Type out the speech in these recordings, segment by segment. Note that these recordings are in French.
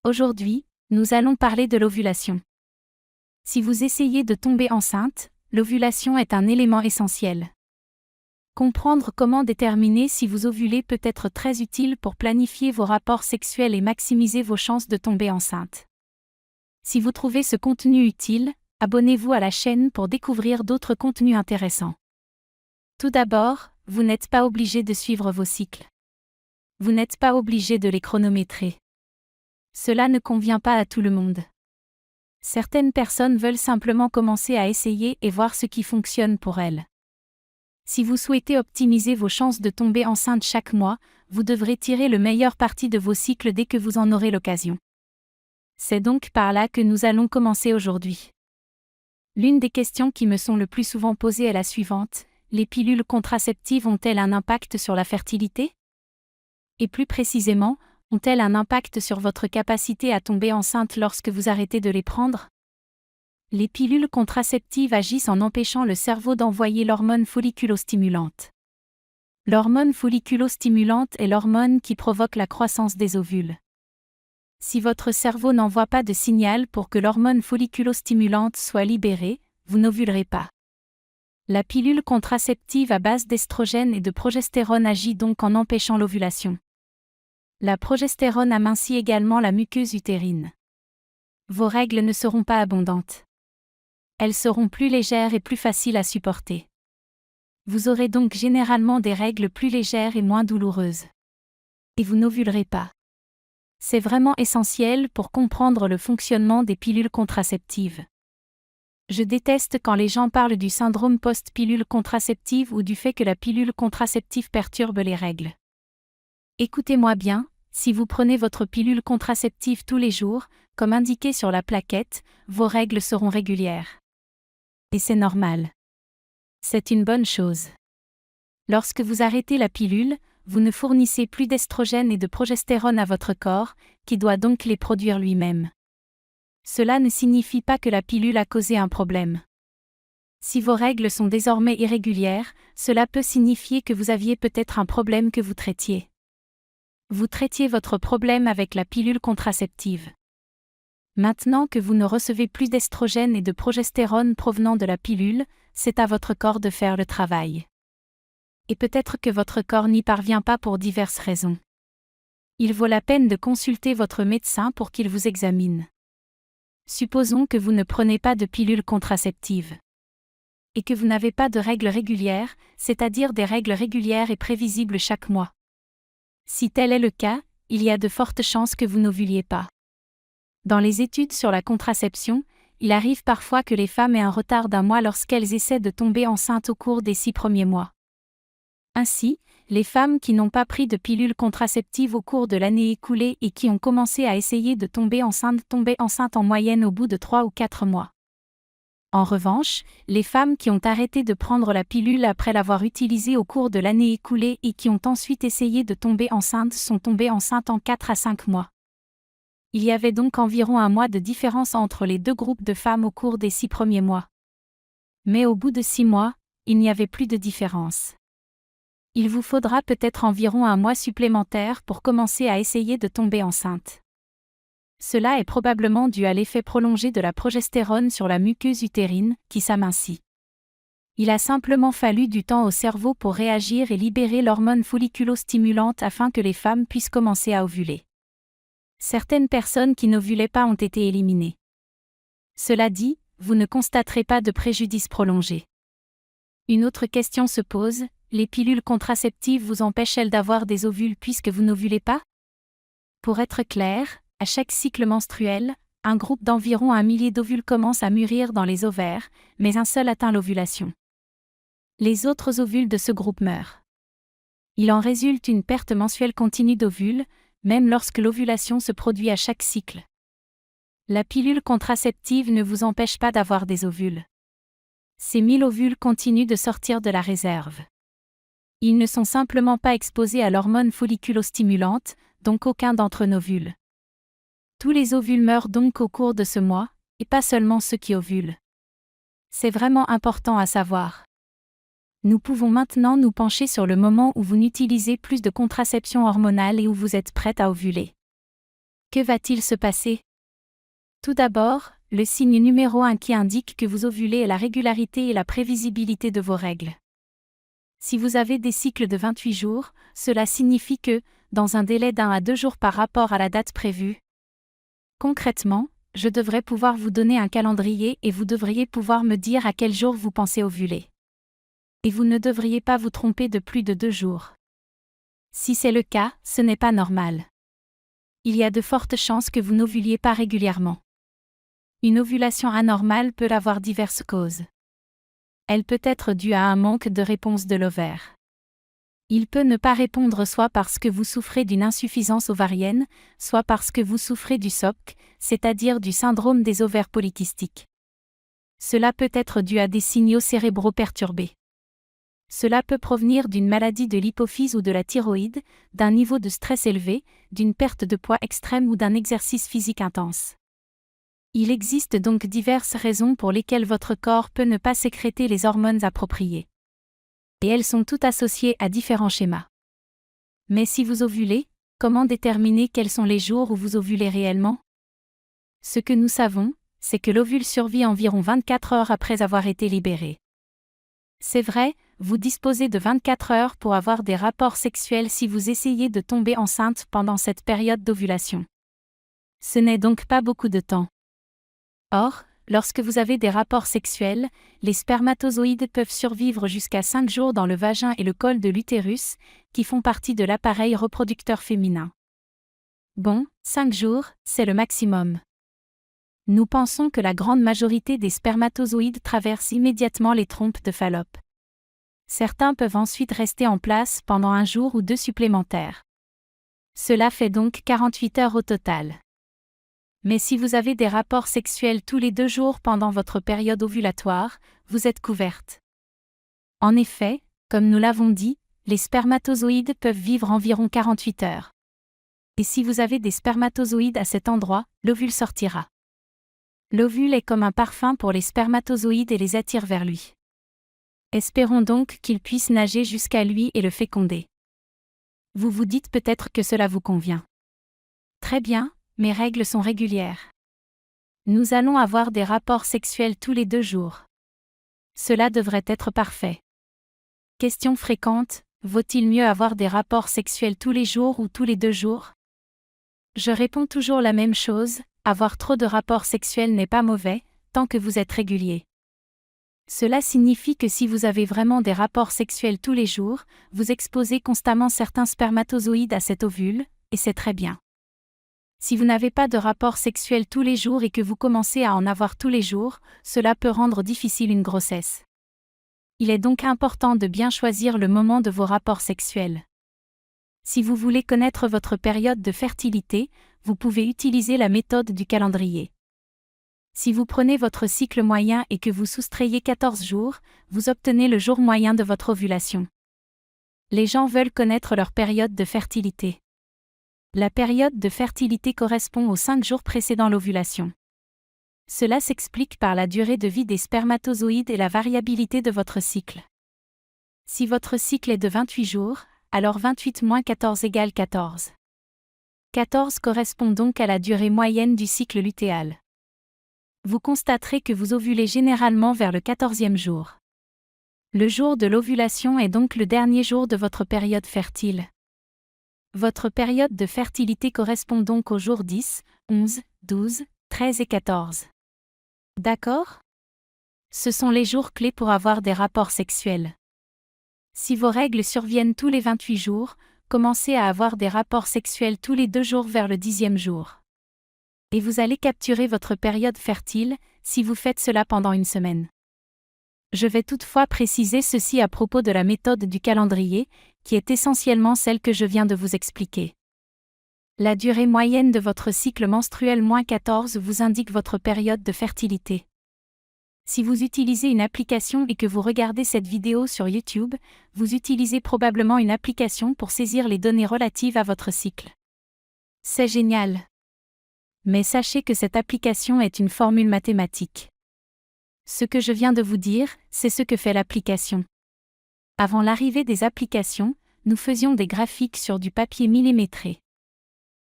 Aujourd'hui, nous allons parler de l'ovulation. Si vous essayez de tomber enceinte, l'ovulation est un élément essentiel. Comprendre comment déterminer si vous ovulez peut être très utile pour planifier vos rapports sexuels et maximiser vos chances de tomber enceinte. Si vous trouvez ce contenu utile, abonnez-vous à la chaîne pour découvrir d'autres contenus intéressants. Tout d'abord, vous n'êtes pas obligé de suivre vos cycles. Vous n'êtes pas obligé de les chronométrer. Cela ne convient pas à tout le monde. Certaines personnes veulent simplement commencer à essayer et voir ce qui fonctionne pour elles. Si vous souhaitez optimiser vos chances de tomber enceinte chaque mois, vous devrez tirer le meilleur parti de vos cycles dès que vous en aurez l'occasion. C'est donc par là que nous allons commencer aujourd'hui. L'une des questions qui me sont le plus souvent posées est la suivante: les pilules contraceptives ont-elles un impact sur la fertilité? Et plus précisément, ont-elles un impact sur votre capacité à tomber enceinte lorsque vous arrêtez de les prendre? Les pilules contraceptives agissent en empêchant le cerveau d'envoyer l'hormone folliculostimulante. L'hormone folliculostimulante est l'hormone qui provoque la croissance des ovules. Si votre cerveau n'envoie pas de signal pour que l'hormone folliculostimulante soit libérée, vous n'ovulerez pas. La pilule contraceptive à base d'estrogène et de progestérone agit donc en empêchant l'ovulation. La progestérone amincit également la muqueuse utérine. Vos règles ne seront pas abondantes. Elles seront plus légères et plus faciles à supporter. Vous aurez donc généralement des règles plus légères et moins douloureuses. Et vous n'ovulerez pas. C'est vraiment essentiel pour comprendre le fonctionnement des pilules contraceptives. Je déteste quand les gens parlent du syndrome post-pilule contraceptive ou du fait que la pilule contraceptive perturbe les règles. Écoutez-moi bien, si vous prenez votre pilule contraceptive tous les jours, comme indiqué sur la plaquette, vos règles seront régulières. Et c'est normal. C'est une bonne chose. Lorsque vous arrêtez la pilule, vous ne fournissez plus d'estrogène et de progestérone à votre corps, qui doit donc les produire lui-même. Cela ne signifie pas que la pilule a causé un problème. Si vos règles sont désormais irrégulières, cela peut signifier que vous aviez peut-être un problème que vous traitiez. Vous traitiez votre problème avec la pilule contraceptive. Maintenant que vous ne recevez plus d'estrogène et de progestérone provenant de la pilule, c'est à votre corps de faire le travail. Et peut-être que votre corps n'y parvient pas pour diverses raisons. Il vaut la peine de consulter votre médecin pour qu'il vous examine. Supposons que vous ne prenez pas de pilule contraceptive. Et que vous n'avez pas de règles régulières, c'est-à-dire des règles régulières et prévisibles chaque mois. Si tel est le cas, il y a de fortes chances que vous n'ovuliez pas. Dans les études sur la contraception, il arrive parfois que les femmes aient un retard d'1 mois lorsqu'elles essaient de tomber enceintes au cours des 6 premiers mois. Ainsi, les femmes qui n'ont pas pris de pilule contraceptive au cours de l'année écoulée et qui ont commencé à essayer de tomber enceintes en moyenne au bout de 3 ou 4 mois. En revanche, les femmes qui ont arrêté de prendre la pilule après l'avoir utilisée au cours de l'année écoulée et qui ont ensuite essayé de tomber enceintes sont tombées enceintes en 4 à 5 mois. Il y avait donc environ 1 mois de différence entre les deux groupes de femmes au cours des 6 premiers mois. Mais au bout de 6 mois, il n'y avait plus de différence. Il vous faudra peut-être environ 1 mois supplémentaire pour commencer à essayer de tomber enceinte. Cela est probablement dû à l'effet prolongé de la progestérone sur la muqueuse utérine, qui s'amincit. Il a simplement fallu du temps au cerveau pour réagir et libérer l'hormone folliculostimulante afin que les femmes puissent commencer à ovuler. Certaines personnes qui n'ovulaient pas ont été éliminées. Cela dit, vous ne constaterez pas de préjudice prolongé. Une autre question se pose: les pilules contraceptives vous empêchent-elles d'avoir des ovules puisque vous n'ovulez pas? Pour être clair, à chaque cycle menstruel, un groupe d'environ 1 millier d'ovules commence à mûrir dans les ovaires, mais un seul atteint l'ovulation. Les autres ovules de ce groupe meurent. Il en résulte une perte mensuelle continue d'ovules, même lorsque l'ovulation se produit à chaque cycle. La pilule contraceptive ne vous empêche pas d'avoir des ovules. Ces 1000 ovules continuent de sortir de la réserve. Ils ne sont simplement pas exposés à l'hormone folliculostimulante, donc aucun d'entre eux n'ovule. Tous les ovules meurent donc au cours de ce mois, et pas seulement ceux qui ovulent. C'est vraiment important à savoir. Nous pouvons maintenant nous pencher sur le moment où vous n'utilisez plus de contraception hormonale et où vous êtes prête à ovuler. Que va-t-il se passer? Tout d'abord, le signe numéro 1 qui indique que vous ovulez est la régularité et la prévisibilité de vos règles. Si vous avez des cycles de 28 jours, cela signifie que, dans un délai d'1 à 2 jours par rapport à la date prévue. Concrètement, je devrais pouvoir vous donner un calendrier et vous devriez pouvoir me dire à quel jour vous pensez ovuler. Et vous ne devriez pas vous tromper de plus de 2 jours. Si c'est le cas, ce n'est pas normal. Il y a de fortes chances que vous n'ovuliez pas régulièrement. Une ovulation anormale peut avoir diverses causes. Elle peut être due à un manque de réponse de l'ovaire. Il peut ne pas répondre soit parce que vous souffrez d'une insuffisance ovarienne, soit parce que vous souffrez du SOPC, c'est-à-dire du syndrome des ovaires polykystiques. Cela peut être dû à des signaux cérébraux perturbés. Cela peut provenir d'une maladie de l'hypophyse ou de la thyroïde, d'un niveau de stress élevé, d'une perte de poids extrême ou d'un exercice physique intense. Il existe donc diverses raisons pour lesquelles votre corps peut ne pas sécréter les hormones appropriées. Et elles sont toutes associées à différents schémas. Mais si vous ovulez, comment déterminer quels sont les jours où vous ovulez réellement? Ce que nous savons, c'est que l'ovule survit environ 24 heures après avoir été libéré. C'est vrai, vous disposez de 24 heures pour avoir des rapports sexuels si vous essayez de tomber enceinte pendant cette période d'ovulation. Ce n'est donc pas beaucoup de temps. Or, lorsque vous avez des rapports sexuels, les spermatozoïdes peuvent survivre jusqu'à 5 jours dans le vagin et le col de l'utérus, qui font partie de l'appareil reproducteur féminin. Bon, 5 jours, c'est le maximum. Nous pensons que la grande majorité des spermatozoïdes traversent immédiatement les trompes de Fallope. Certains peuvent ensuite rester en place pendant 1 jour ou 2 supplémentaires. Cela fait donc 48 heures au total. Mais si vous avez des rapports sexuels tous les 2 jours pendant votre période ovulatoire, vous êtes couverte. En effet, comme nous l'avons dit, les spermatozoïdes peuvent vivre environ 48 heures. Et si vous avez des spermatozoïdes à cet endroit, l'ovule sortira. L'ovule est comme un parfum pour les spermatozoïdes et les attire vers lui. Espérons donc qu'il puisse nager jusqu'à lui et le féconder. Vous vous dites peut-être que cela vous convient. Très bien, mes règles sont régulières. Nous allons avoir des rapports sexuels tous les 2 jours. Cela devrait être parfait. Question fréquente, vaut-il mieux avoir des rapports sexuels tous les jours ou tous les 2 jours? Je réponds toujours la même chose, avoir trop de rapports sexuels n'est pas mauvais, tant que vous êtes régulier. Cela signifie que si vous avez vraiment des rapports sexuels tous les jours, vous exposez constamment certains spermatozoïdes à cet ovule, et c'est très bien. Si vous n'avez pas de rapports sexuels tous les jours et que vous commencez à en avoir tous les jours, cela peut rendre difficile une grossesse. Il est donc important de bien choisir le moment de vos rapports sexuels. Si vous voulez connaître votre période de fertilité, vous pouvez utiliser la méthode du calendrier. Si vous prenez votre cycle moyen et que vous soustrayez 14 jours, vous obtenez le jour moyen de votre ovulation. Les gens veulent connaître leur période de fertilité. La période de fertilité correspond aux 5 jours précédant l'ovulation. Cela s'explique par la durée de vie des spermatozoïdes et la variabilité de votre cycle. Si votre cycle est de 28 jours, alors 28 moins 14 égale 14. 14 correspond donc à la durée moyenne du cycle lutéal. Vous constaterez que vous ovulez généralement vers le 14e jour. Le jour de l'ovulation est donc le dernier jour de votre période fertile. Votre période de fertilité correspond donc aux jours 10, 11, 12, 13 et 14. D'accord? Ce sont les jours clés pour avoir des rapports sexuels. Si vos règles surviennent tous les 28 jours, commencez à avoir des rapports sexuels tous les 2 jours vers le 10e jour. Et vous allez capturer votre période fertile, si vous faites cela pendant 1 semaine. Je vais toutefois préciser ceci à propos de la méthode du calendrier, qui est essentiellement celle que je viens de vous expliquer. La durée moyenne de votre cycle menstruel -14 vous indique votre période de fertilité. Si vous utilisez une application et que vous regardez cette vidéo sur YouTube, vous utilisez probablement une application pour saisir les données relatives à votre cycle. C'est génial. Mais sachez que cette application est une formule mathématique. Ce que je viens de vous dire, c'est ce que fait l'application. Avant l'arrivée des applications, nous faisions des graphiques sur du papier millimétré.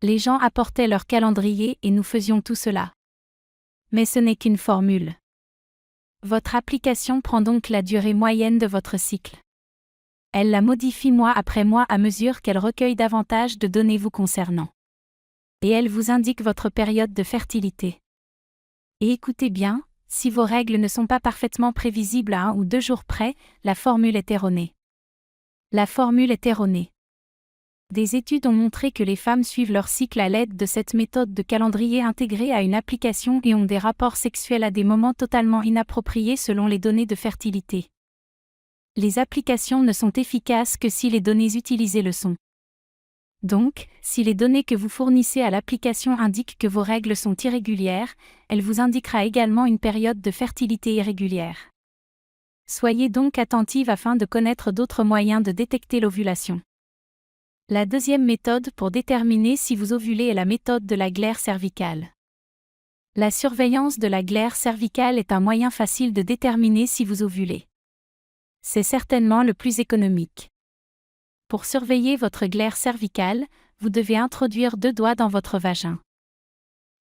Les gens apportaient leur calendrier et nous faisions tout cela. Mais ce n'est qu'une formule. Votre application prend donc la durée moyenne de votre cycle. Elle la modifie mois après mois à mesure qu'elle recueille davantage de données vous concernant. Et elle vous indique votre période de fertilité. Et écoutez bien, si vos règles ne sont pas parfaitement prévisibles à 1 ou 2 jours près, la formule est erronée. La formule est erronée. Des études ont montré que les femmes suivent leur cycle à l'aide de cette méthode de calendrier intégrée à une application et ont des rapports sexuels à des moments totalement inappropriés selon les données de fertilité. Les applications ne sont efficaces que si les données utilisées le sont. Donc, si les données que vous fournissez à l'application indiquent que vos règles sont irrégulières, elle vous indiquera également une période de fertilité irrégulière. Soyez donc attentive afin de connaître d'autres moyens de détecter l'ovulation. La deuxième méthode pour déterminer si vous ovulez est la méthode de la glaire cervicale. La surveillance de la glaire cervicale est un moyen facile de déterminer si vous ovulez. C'est certainement le plus économique. Pour surveiller votre glaire cervicale, vous devez introduire 2 doigts dans votre vagin.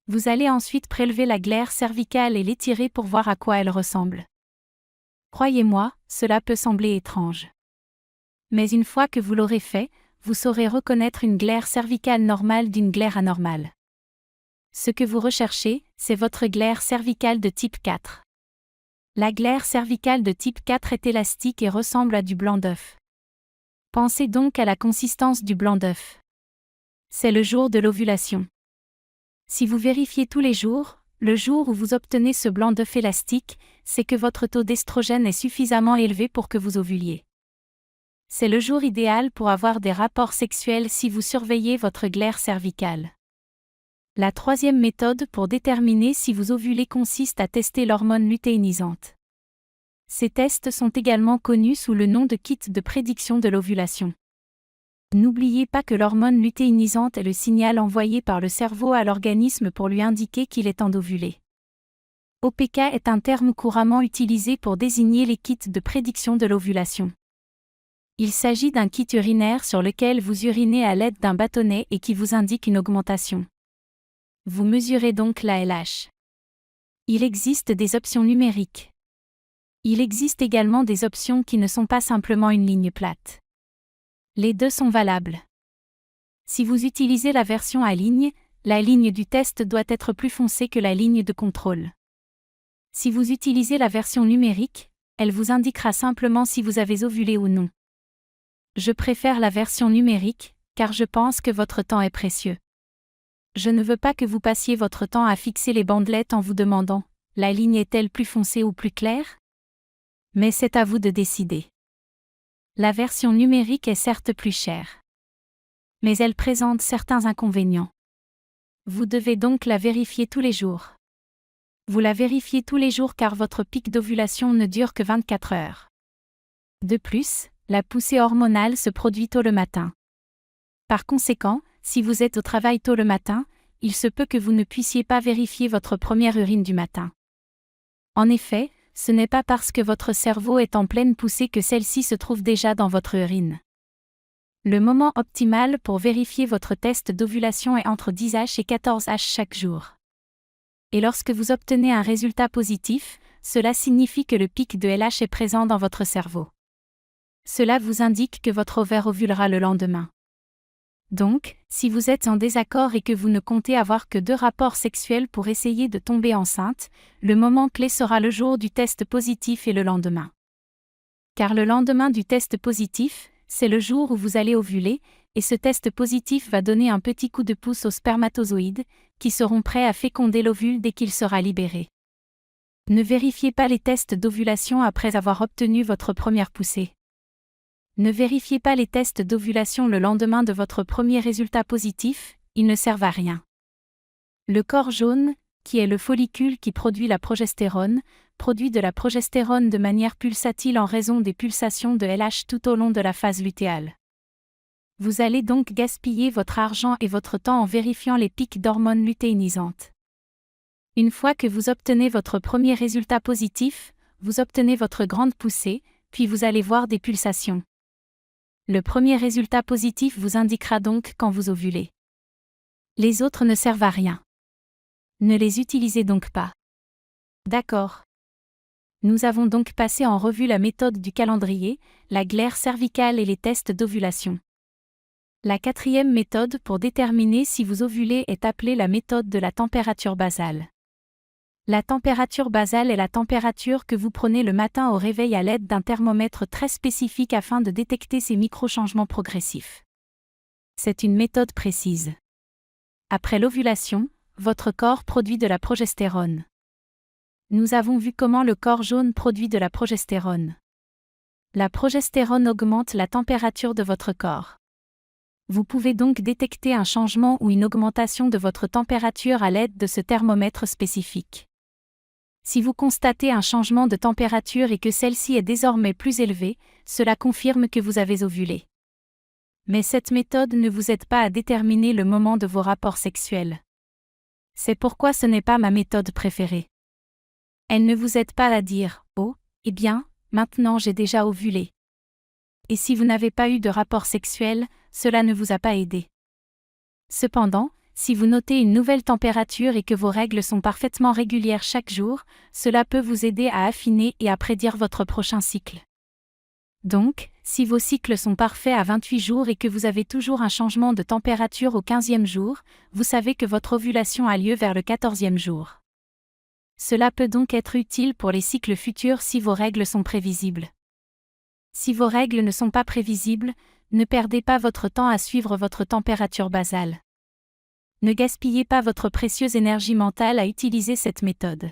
Vous allez ensuite prélever la glaire cervicale et l'étirer pour voir à quoi elle ressemble. Croyez-moi, cela peut sembler étrange. Mais une fois que vous l'aurez fait, vous saurez reconnaître une glaire cervicale normale d'une glaire anormale. Ce que vous recherchez, c'est votre glaire cervicale de type 4. La glaire cervicale de type 4 est élastique et ressemble à du blanc d'œuf. Pensez donc à la consistance du blanc d'œuf. C'est le jour de l'ovulation. Si vous vérifiez tous les jours, le jour où vous obtenez ce blanc d'œuf élastique, c'est que votre taux d'estrogène est suffisamment élevé pour que vous ovuliez. C'est le jour idéal pour avoir des rapports sexuels si vous surveillez votre glaire cervicale. La troisième méthode pour déterminer si vous ovulez consiste à tester l'hormone lutéinisante. Ces tests sont également connus sous le nom de kit de prédiction de l'ovulation. N'oubliez pas que l'hormone lutéinisante est le signal envoyé par le cerveau à l'organisme pour lui indiquer qu'il est temps d'ovuler. OPK est un terme couramment utilisé pour désigner les kits de prédiction de l'ovulation. Il s'agit d'un kit urinaire sur lequel vous urinez à l'aide d'un bâtonnet et qui vous indique une augmentation. Vous mesurez donc la LH. Il existe des options numériques. Il existe également des options qui ne sont pas simplement une ligne plate. Les deux sont valables. Si vous utilisez la version à ligne, la ligne du test doit être plus foncée que la ligne de contrôle. Si vous utilisez la version numérique, elle vous indiquera simplement si vous avez ovulé ou non. Je préfère la version numérique, car je pense que votre temps est précieux. Je ne veux pas que vous passiez votre temps à fixer les bandelettes en vous demandant « la ligne est-elle plus foncée ou plus claire ?» Mais c'est à vous de décider. La version numérique est certes plus chère. Mais elle présente certains inconvénients. Vous devez donc la vérifier tous les jours. Vous la vérifiez tous les jours car votre pic d'ovulation ne dure que 24 heures. De plus, la poussée hormonale se produit tôt le matin. Par conséquent, si vous êtes au travail tôt le matin, il se peut que vous ne puissiez pas vérifier votre première urine du matin. En effet, ce n'est pas parce que votre cerveau est en pleine poussée que celle-ci se trouve déjà dans votre urine. Le moment optimal pour vérifier votre test d'ovulation est entre 10H et 14H chaque jour. Et lorsque vous obtenez un résultat positif, cela signifie que le pic de LH est présent dans votre cerveau. Cela vous indique que votre ovaire ovulera le lendemain. Donc, si vous êtes en désaccord et que vous ne comptez avoir que 2 rapports sexuels pour essayer de tomber enceinte, le moment clé sera le jour du test positif et le lendemain. Car le lendemain du test positif, c'est le jour où vous allez ovuler, et ce test positif va donner un petit coup de pouce aux spermatozoïdes, qui seront prêts à féconder l'ovule dès qu'il sera libéré. Ne vérifiez pas les tests d'ovulation après avoir obtenu votre première poussée. Ne vérifiez pas les tests d'ovulation le lendemain de votre premier résultat positif, ils ne servent à rien. Le corps jaune, qui est le follicule qui produit la progestérone, produit de la progestérone de manière pulsatile en raison des pulsations de LH tout au long de la phase lutéale. Vous allez donc gaspiller votre argent et votre temps en vérifiant les pics d'hormones lutéinisantes. Une fois que vous obtenez votre premier résultat positif, vous obtenez votre grande poussée, puis vous allez voir des pulsations. Le premier résultat positif vous indiquera donc quand vous ovulez. Les autres ne servent à rien. Ne les utilisez donc pas. D'accord. Nous avons donc passé en revue la méthode du calendrier, la glaire cervicale et les tests d'ovulation. La quatrième méthode pour déterminer si vous ovulez est appelée la méthode de la température basale. La température basale est la température que vous prenez le matin au réveil à l'aide d'un thermomètre très spécifique afin de détecter ces micro-changements progressifs. C'est une méthode précise. Après l'ovulation, votre corps produit de la progestérone. Nous avons vu comment le corps jaune produit de la progestérone. La progestérone augmente la température de votre corps. Vous pouvez donc détecter un changement ou une augmentation de votre température à l'aide de ce thermomètre spécifique. Si vous constatez un changement de température et que celle-ci est désormais plus élevée, cela confirme que vous avez ovulé. Mais cette méthode ne vous aide pas à déterminer le moment de vos rapports sexuels. C'est pourquoi ce n'est pas ma méthode préférée. Elle ne vous aide pas à dire « Oh, eh bien, maintenant j'ai déjà ovulé ». Et si vous n'avez pas eu de rapport sexuel, cela ne vous a pas aidé. Cependant, si vous notez une nouvelle température et que vos règles sont parfaitement régulières chaque jour, cela peut vous aider à affiner et à prédire votre prochain cycle. Donc, si vos cycles sont parfaits à 28 jours et que vous avez toujours un changement de température au 15e jour, vous savez que votre ovulation a lieu vers le 14e jour. Cela peut donc être utile pour les cycles futurs si vos règles sont prévisibles. Si vos règles ne sont pas prévisibles, ne perdez pas votre temps à suivre votre température basale. Ne gaspillez pas votre précieuse énergie mentale à utiliser cette méthode.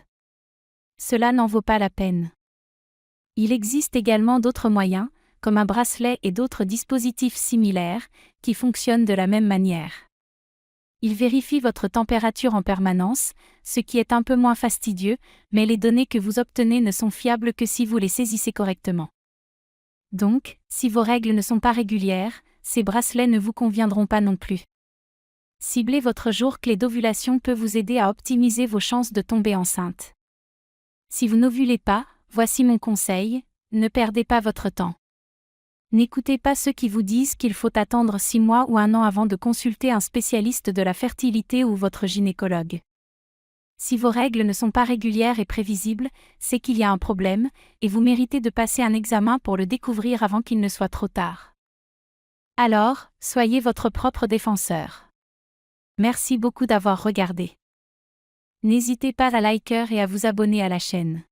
Cela n'en vaut pas la peine. Il existe également d'autres moyens, comme un bracelet et d'autres dispositifs similaires, qui fonctionnent de la même manière. Ils vérifient votre température en permanence, ce qui est un peu moins fastidieux, mais les données que vous obtenez ne sont fiables que si vous les saisissez correctement. Donc, si vos règles ne sont pas régulières, ces bracelets ne vous conviendront pas non plus. Cibler votre jour clé d'ovulation peut vous aider à optimiser vos chances de tomber enceinte. Si vous n'ovulez pas, voici mon conseil, ne perdez pas votre temps. N'écoutez pas ceux qui vous disent qu'il faut attendre 6 mois ou 1 an avant de consulter un spécialiste de la fertilité ou votre gynécologue. Si vos règles ne sont pas régulières et prévisibles, c'est qu'il y a un problème, et vous méritez de passer un examen pour le découvrir avant qu'il ne soit trop tard. Alors, soyez votre propre défenseur. Merci beaucoup d'avoir regardé. N'hésitez pas à liker et à vous abonner à la chaîne.